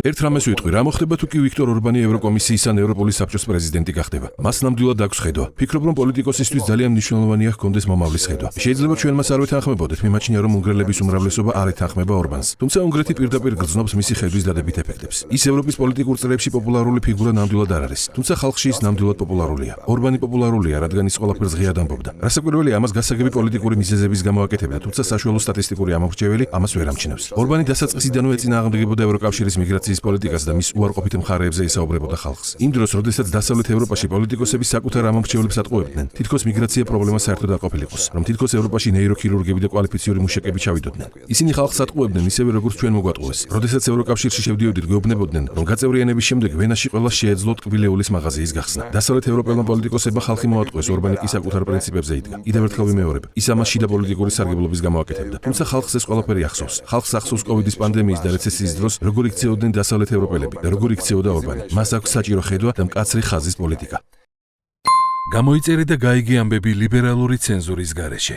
ერთ რამეს ვიტყვი, რა მოხდება თუ კი ვიქტორ ორბანი ევროკომისიის ან ევროპოლის საბჭოს პრეზიდენტი გახდება. მას ნამდვილად აქვს ხედვა. ფიქრობ, რომ პოლიტიკოსისთვის ძალიან მნიშვნელოვანია ჰქონდეს მომავლის ხედვა. შეიძლება ჩვენ მას არ ვეთანხმებოდეთ, მიმაჩნია, რომ უნგრელების უმრავლესობა არ ეთანხმება ორბანს. თუმცა უნგრეთი პირდაპირ გრძნობს მისი ხედვის დადებით ეფექტებს. ის ევროპის პოლიტიკურ წრეებში პოპულარული ფიგურა ნამდვილად არ არის. თუმცა ხალხში ის ნამდვილად პოპულარულია. ორბანი პოპულარულია, რადგან ის ყველაფერს ღიად ამბობდა. რასაკვირველია, ამას გასაგები პოლიტიკური მიზეზების გამო აკეთებდა, თუმცა საშუალო სტატისტიკური ამორჩეველი ამას ვერ ამჩნევს. ორბანი დასაწყისიდანვე ეწინააღმდეგებოდა ევროკავშირის მიგრაციის პოლიტიკას და მის უარყოფით მხარეებზე ისაუბრებოდა ხალხს. იმ დროს, როდესაც დასავლეთ ევროპაში პოლიტიკოსები საკუთარ ამორჩევლებს ატყუებდნენ, თითქოს მიგრაცია პრობლემა საერთოდ არ ყოფილიყოს, რომ თითქოს ევროპაში ნეიროქირურგები და კვალიფიციური მუშაკები ჩავიდოდნენ. ისინი ხალხს ატყუებდნენ ისევე როგორც ჩვენ მოგვატყუეს. როდესაც ევროკავშირში შევდიოდით, გვეუბნებოდნენ, რომ გაწევრიანების შემდეგ ვენაში ყველა შეეძლოთ ტკბილეულის მაღაზიის გახსნა. დასავლეთ ევროპელმა პოლიტიკოსებმა ხალხი მოატყუეს, ორბანი კი საკუთარ პრინციპებზე იდგა. კიდევ ერთხელ ვიმეორებ, ის ამას შიდა პოლიტიკური სარგებლობის გამო აკეთებდა. თუმცა ხალხს ეს ყველაფერი ახსოვს. ხალხს ახსოვს კოვიდის პანდემიის და რეცესიის დროს, როგორ იქცეოდნენ დასავლეთ ევროპელები და როგორ იქცეოდა ორბანი. მას აქვს საჭირო ხედვა და მკაცრი ხაზის პოლიტიკა. გამოიწერე და გაიგე ამბები ლიბერალური ცენზურის გარეშე.